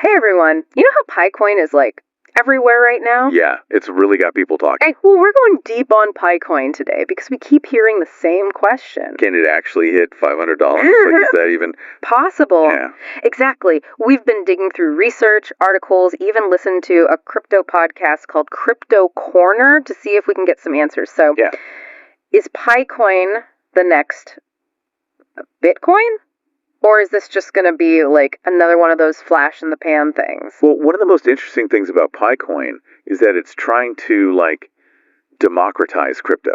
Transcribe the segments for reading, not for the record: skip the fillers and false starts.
Hey everyone, you know how Picoin is like everywhere right now? Yeah, it's really got people talking. Well, we're going deep on Picoin today because we keep hearing the same question. Can it actually hit $500? Is that even possible? Yeah. Exactly. We've been digging through research, articles, even listened to a crypto podcast called Crypto Corner to see if we can get some answers. So, Yeah. Is Picoin the next Bitcoin? Or is this just going to be like another one of those flash in the pan things? Well, one of the most interesting things about Picoin is that it's trying to democratize crypto,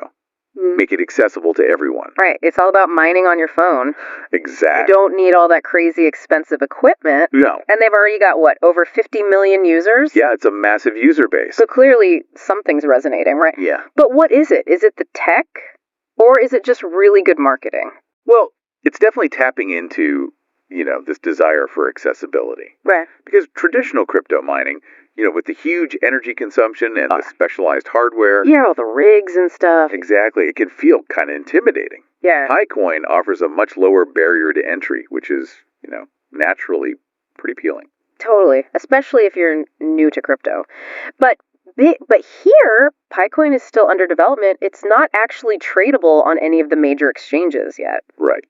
make it accessible to everyone. Right. It's all about mining on your phone. Exactly. You don't need all that crazy expensive equipment. No. And they've already got, over 50 million users? Yeah, it's a massive user base. So clearly something's resonating, right? Yeah. But what is it? Is it the tech? Or is it just really good marketing? Well, it's definitely tapping into, this desire for accessibility. Right. Because traditional crypto mining, with the huge energy consumption and the specialized hardware. Yeah, all the rigs and stuff. Exactly. It can feel kind of intimidating. Yeah. Picoin offers a much lower barrier to entry, which is, naturally pretty appealing. Totally. Especially if you're new to crypto. But here, Picoin is still under development. It's not actually tradable on any of the major exchanges yet. Right.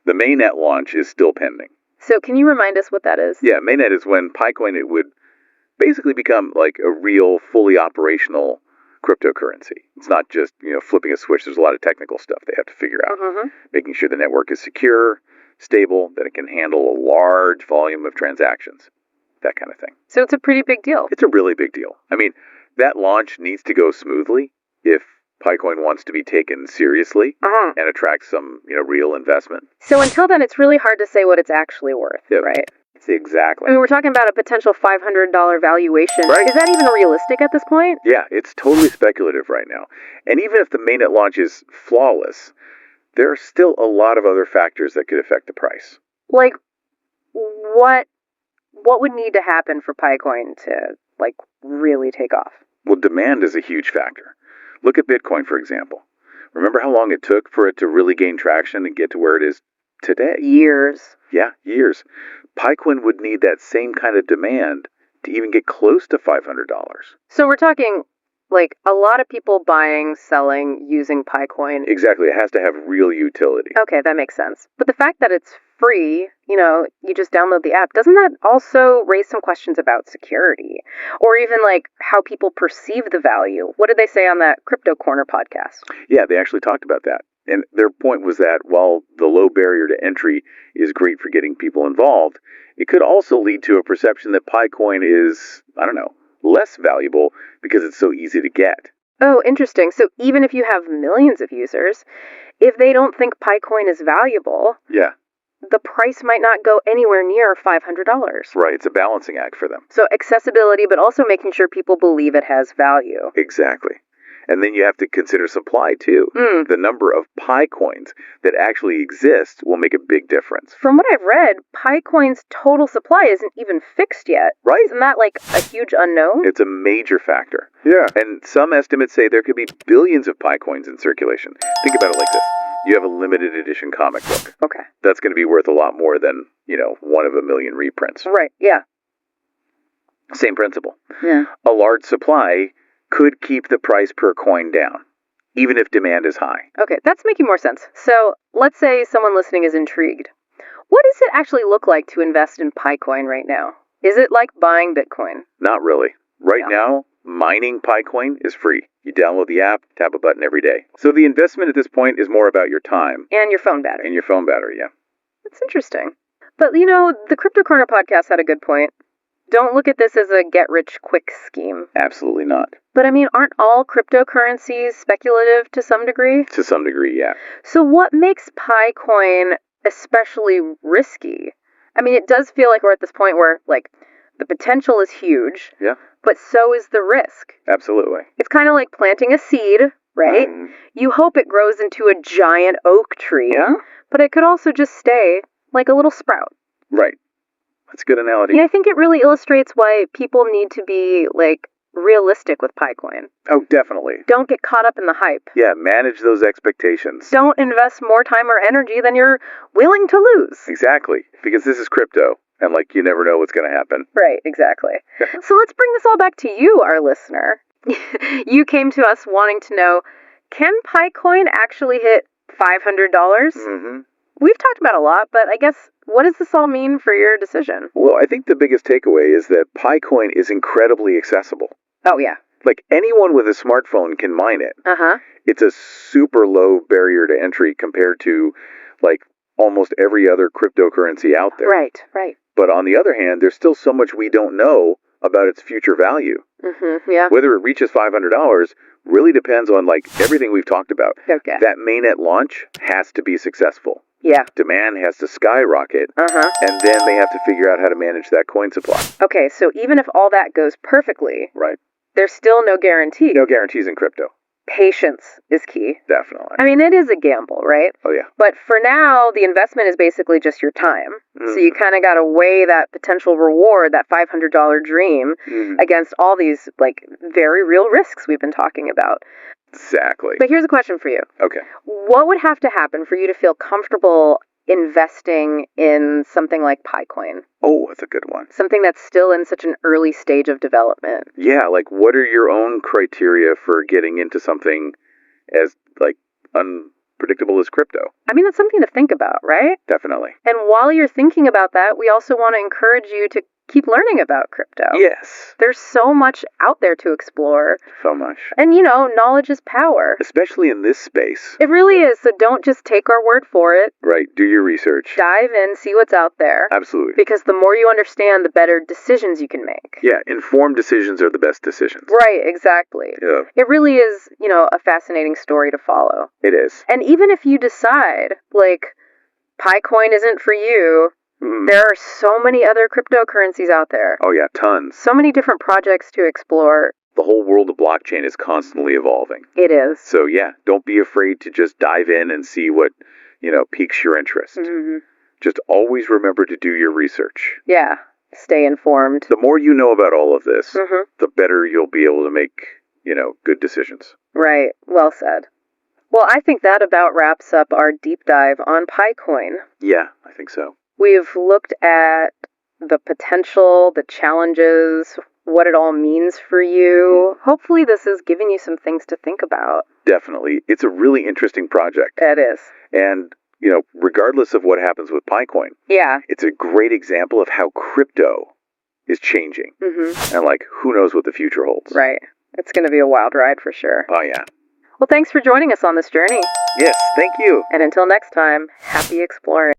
The mainnet launch is still pending. So can you remind us what that is? Yeah, mainnet is when Picoin it would basically become like a real, fully operational cryptocurrency. It's not just, flipping a switch. There's a lot of technical stuff they have to figure out. Making sure the network is secure, stable, that it can handle a large volume of transactions, that kind of thing. So it's a pretty big deal. It's a really big deal. I mean, that launch needs to go smoothly if Picoin wants to be taken seriously and attract some, real investment. So until then, it's really hard to say what it's actually worth, right? Exactly. I mean, we're talking about a potential $500 valuation. Right. Is that even realistic at this point? Yeah, it's totally speculative right now. And even if the mainnet launch is flawless, there are still a lot of other factors that could affect the price. Like, what would need to happen for Picoin to, really take off? Well, demand is a huge factor. Look at Bitcoin, for example. Remember how long it took for it to really gain traction and get to where it is today? Years. Yeah, years. Picoin would need that same kind of demand to even get close to $500. So we're talking, a lot of people buying, selling, using Picoin. Exactly. It has to have real utility. Okay, that makes sense. But the fact that it's free, you just download the app, doesn't that also raise some questions about security? Or even, how people perceive the value? What did they say on that Crypto Corner podcast? Yeah, they actually talked about that. And their point was that while the low barrier to entry is great for getting people involved, it could also lead to a perception that Picoin is, less valuable because it's so easy to get. Oh, interesting. So even if you have millions of users, if they don't think Picoin is valuable, yeah, the price might not go anywhere near $500. Right, it's a balancing act for them. So accessibility, but also making sure people believe it has value. Exactly. And then you have to consider supply, too. The number of Picoins that actually exist will make a big difference. From what I've read, Picoin's total supply isn't even fixed yet. Right. Isn't that a huge unknown? It's a major factor. Yeah. And some estimates say there could be billions of Picoins in circulation. Think about it like this. You have a limited edition comic book. Okay. That's going to be worth a lot more than, one of a million reprints. Right, yeah. Same principle. Yeah. A large supply could keep the price per coin down, even if demand is high. Okay, that's making more sense. So let's say someone listening is intrigued. What does it actually look like to invest in Picoin right now? Is it like buying Bitcoin? Not really. Right now, mining Picoin is free. You download the app, tap a button every day. So the investment at this point is more about your time. And your phone battery. And your phone battery, yeah. That's interesting. But, the Crypto Corner podcast had a good point. Don't look at this as a get-rich-quick scheme. Absolutely not. But, aren't all cryptocurrencies speculative to some degree? To some degree, yeah. So what makes Picoin especially risky? It does feel like we're at this point where, the potential is huge. Yeah. But so is the risk. Absolutely. It's kind of like planting a seed, right? You hope it grows into a giant oak tree. Yeah. But it could also just stay like a little sprout. Right. That's a good analogy. Yeah, I think it really illustrates why people need to be, realistic with Picoin. Oh, definitely. Don't get caught up in the hype. Yeah, manage those expectations. Don't invest more time or energy than you're willing to lose. Exactly. Because this is crypto. And, like, you never know what's going to happen. Right, exactly. So let's bring this all back to you, our listener. You came to us wanting to know, can Picoin actually hit $500? Mm-hmm. We've talked about a lot, but I guess, what does this all mean for your decision? Well, I think the biggest takeaway is that Picoin is incredibly accessible. Oh, yeah. Like, anyone with a smartphone can mine it. Uh-huh. It's a super low barrier to entry compared to, like, almost every other cryptocurrency out there. Right, right. But on the other hand, there's still so much we don't know about its future value. Mm-hmm, yeah. Whether it reaches $500 really depends on, like, everything we've talked about. Okay. That mainnet launch has to be successful. Yeah. Demand has to skyrocket. Uh-huh. And then they have to figure out how to manage that coin supply. Okay, so even if all that goes perfectly, Right. there's still no guarantee. No guarantees in crypto. Patience is key. Definitely. I mean, it is a gamble, right? Oh, yeah. But for now, the investment is basically just your time. Mm-hmm. So you kind of got to weigh that potential reward, that $500 dream, against all these, like, very real risks we've been talking about. Exactly. But here's a question for you. Okay. What would have to happen for you to feel comfortable investing in something like Picoin? Oh, that's a good one. Something that's still in such an early stage of development. Yeah, like, what are your own criteria for getting into something as, like, unpredictable as crypto? I mean, that's something to think about, right? Definitely. And while you're thinking about that, we also want to encourage you to keep learning about crypto. Yes. There's so much out there to explore. So much. And, you know, knowledge is power. Especially in this space. It really is. So don't just take our word for it. Right. Do your research. Dive in, see what's out there. Absolutely. Because the more you understand, the better decisions you can make. Yeah, informed decisions are the best decisions. Right, exactly. Yeah. It really is, you know, a fascinating story to follow. It is. And even if you decide, like, Picoin isn't for you, there are so many other cryptocurrencies out there. Oh, yeah, tons. So many different projects to explore. The whole world of blockchain is constantly evolving. It is. So, yeah, don't be afraid to just dive in and see what, you know, piques your interest. Mm-hmm. Just always remember to do your research. Yeah, stay informed. The more you know about all of this, the better you'll be able to make, you know, good decisions. Right, well said. Well, I think that about wraps up our deep dive on Picoin. Yeah, I think so. We've looked at the potential, the challenges, what it all means for you. Hopefully this has given you some things to think about. Definitely. It's a really interesting project. It is. And, you know, regardless of what happens with Picoin, yeah, it's a great example of how crypto is changing. And, like, who knows what the future holds. Right. It's going to be a wild ride for sure. Oh, yeah. Well, thanks for joining us on this journey. Yes, thank you. And until next time, happy exploring.